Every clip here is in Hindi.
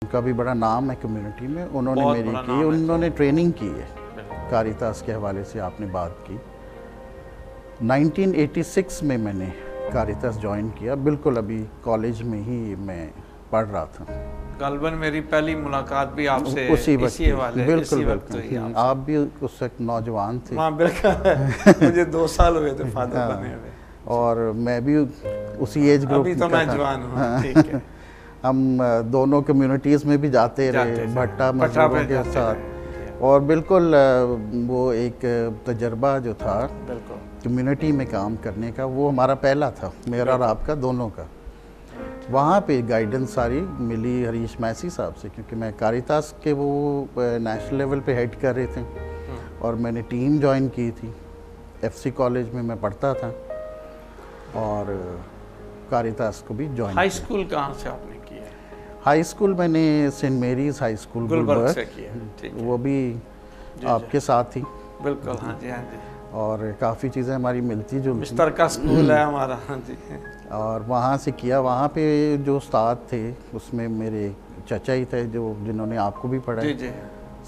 उनका भी बड़ा नाम है कम्युनिटी में, उन्होंने बहुत मेरी बड़ा की, नाम है। उन्होंने ट्रेनिंग की है बिल्कुल। कारितास के हवाले से आपने बात की। 1986 में मैंने कारितास ज्वाइन किया, बिल्कुल अभी कॉलेज में ही मैं पढ़ रहा था। गालबन मेरी पहली मुलाकात भी आपसे उसी वक्त इसी हवाले बिल्कुल इसी वक्त बिल्कुल हुई आपसे। आप भी उस वक्त नौजवान थे। हाँ बिल्कुल मुझे 2 साल हुए थे फादर हाँ, बने हुए। और मैं भी उसी एज ग्रुप अभी तो का मैं था। जवान हूँ। हाँ। ठीक है। हम दोनों कम्युनिटीज़ में भी जाते रहे, भट्टा मजदूरों के साथ, और बिल्कुल वो एक तजर्बा जो था बिल्कुल कम्युनिटी में काम करने का, वो हमारा पहला था, मेरा और आपका दोनों का। वहाँ पे गाइडेंस सारी मिली हरीश मैसी साहब से, क्योंकि मैं कारितास के वो नेशनल लेवल पे हेड कर रहे थे, और मैंने टीम ज्वाइन की थी। एफसी कॉलेज में मैं पढ़ता था और कारितास को भी ज्वाइन हाई किया। स्कूल कहाँ से आपने किया है? हाई स्कूल मैंने Saint Mary's High School Gulberg से किया है। ठीक है। वो भी आपके साथ ही, बिल्कुल हाँ जी हाँ जी। और काफ़ी चीज़ें हमारी मिलती जुलती, मिस्टर का स्कूल है हमारा। हाँ जी। और वहाँ से किया। वहाँ पे जो उस्ताद थे उसमें मेरे चाचा ही थे जो जिन्होंने आपको भी पढ़ा जी है, जी।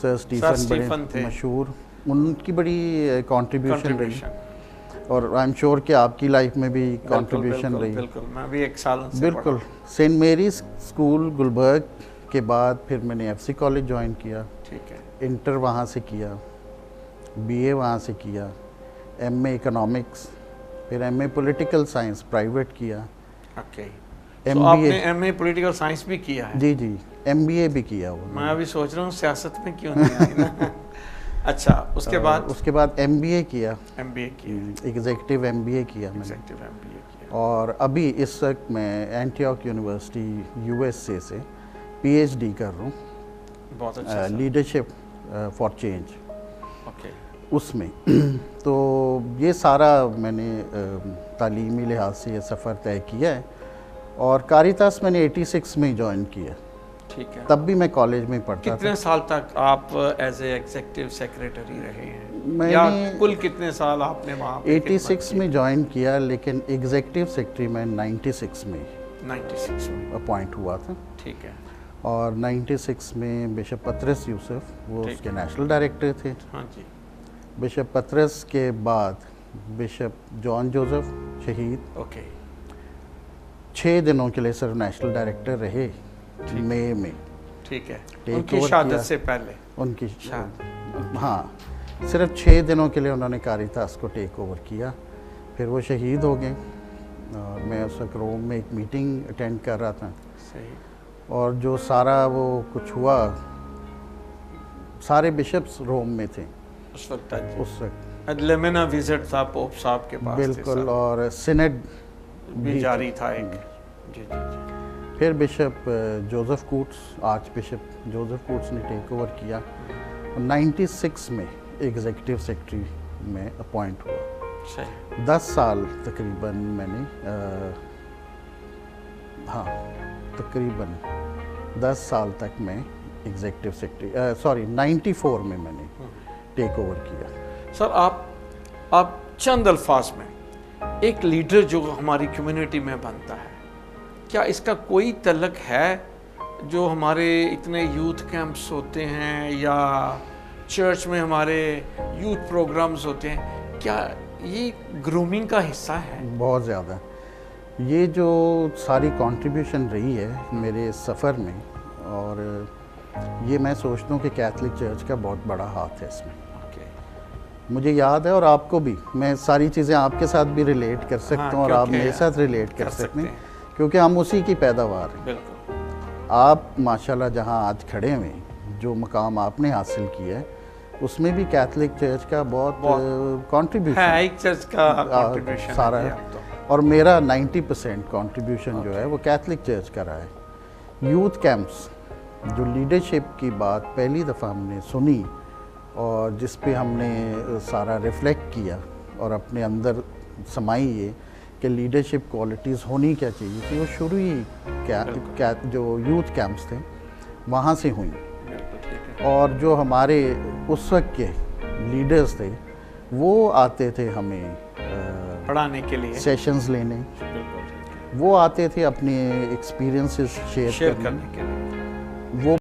सर स्टीफन, स्टीफन बड़े थे। मशहूर, उनकी बड़ी कंट्रीब्यूशन रही, कंट्रीब्यूशन। और आई एम श्योर कि आपकी लाइफ में भी कंट्रीब्यूशन रही। बिल्कुल मैं भी 1 साल उनसे बिल्कुल। सेंट मेरीज स्कूल गुलबर्ग के बाद फिर मैंने एफसी कॉलेज ज्वाइन किया। ठीक है। इंटर वहाँ से किया, बीए वहाँ से किया, एमए इकोनॉमिक्स, फिर एमए पॉलिटिकल साइंस प्राइवेट किया, ओके। तो एमबीए, आपने एमए पॉलिटिकल साइंस भी किया है? जी जी, एमबीए भी किया वो। मैं अभी सोच रहा हूँ सियासत में क्यों नहीं आई ना। अच्छा उसके बाद एमबीए किया, एमबीए किया, एग्जीक्यूटिव एमबीए किया मैंने, एग्जीक्यूटिव एमबीए किया। और अभी इस वक्त मैं एंटीऑक यूनिवर्सिटी यूएसए से पीएचडी कर रहा हूँ, बहुत अच्छा। Leadership for change, okay. उसमें। तो ये सारा मैंने तालीमी लिहाज से ये सफ़र तय किया है, और कारितास मैंने 86 में ज्वाइन किया। ठीक है। तब भी मैं कॉलेज में पढ़ता कितने था। साल तक आप एज ए एग्जीक्यूटिव सेक्रेटरी रहे हैं, मैंने या कुल कितने साल आपने वहाँ पे 86 में ज्वाइन किया, लेकिन एग्जीक्यूटिव सेक्रेटरी मैं 96 में 96 में अपॉइंट हुआ था। ठीक है। और 96 में बिशप पतरस यूसुफ वो ठीक उसके नेशनल डायरेक्टर थे। हाँ जी। बिशप पतरस के बाद बिशप जॉन जोसेफ शहीद ओके। 6 दिनों के लिए सिर्फ नेशनल डायरेक्टर रहे मई में। ठीक है। टेक उनकी ओवर शहादत किया। से पहले उनकी शायद। हाँ, सिर्फ 6 दिनों के लिए उन्होंने कारितास को टेक ओवर किया, फिर वो शहीद हो गए। और मैं उस वक्त रोम में एक मीटिंग अटेंड कर रहा था, सही। और जो सारा वो कुछ हुआ, सारे बिशप्स रोम में थे उस वक्त उस वक्त, लेमिना विजिट था पोप साहब के पास। बिल्कुल, और सिनेड भी जारी था एक। जी जी जी। फिर bishop Joseph Coutts, archbishop Joseph Coutts ने टेक ओवर किया, और 96 में एग्जीक्यूटिव सेक्रेटरी में अपॉइंट हुआ। सही। 10 साल तकरीबन मैंने हाँ, तकरीबन 10 साल तक मैं एग्जीक्यूटिव सेक्रेटरी, सॉरी 94 में मैंने टेक ओवर किया। सर आप चंद अल्फाज में एक लीडर जो हमारी कम्युनिटी में बनता है, क्या इसका कोई तल्लक है जो हमारे इतने यूथ कैंप्स होते हैं या चर्च में हमारे यूथ प्रोग्राम्स होते हैं, क्या ये ग्रूमिंग का हिस्सा है? बहुत ज़्यादा। ये जो सारी कंट्रीब्यूशन रही है मेरे सफ़र में, और ये मैं सोचता हूँ कि कैथलिक चर्च का बहुत बड़ा हाथ है इसमें। मुझे याद है, और आपको भी, मैं सारी चीज़ें आपके साथ भी रिलेट कर सकता हूँ, और आप मेरे साथ रिलेट कर सकते हैं, क्योंकि हम उसी की पैदावार हैं। बिल्कुल। आप माशाल्लाह जहाँ आज खड़े हुए, जो मकाम आपने हासिल किया है, उसमें भी कैथलिक चर्च का बहुत कंट्रीब्यूशन है। एक चर्च का कंट्रीब्यूशन सारा है, और मेरा 90% कंट्रीब्यूशन जो है वो कैथलिक चर्च का रहा है। यूथ कैंप्स, जो लीडरशिप की बात पहली दफ़ा हमने सुनी, और जिस पे हमने सारा रिफ्लेक्ट किया और अपने अंदर समाई ये कि लीडरशिप क्वालिटीज़ होनी क्या चाहिए थी, वो शुरू ही जो यूथ कैंप्स थे वहाँ से हुई। और जो हमारे उस वक्त के लीडर्स थे वो आते थे हमें पढ़ाने के लिए, सेशंस लेने, वो आते थे अपने एक्सपीरियंसेस शेयर करने के लिए। वो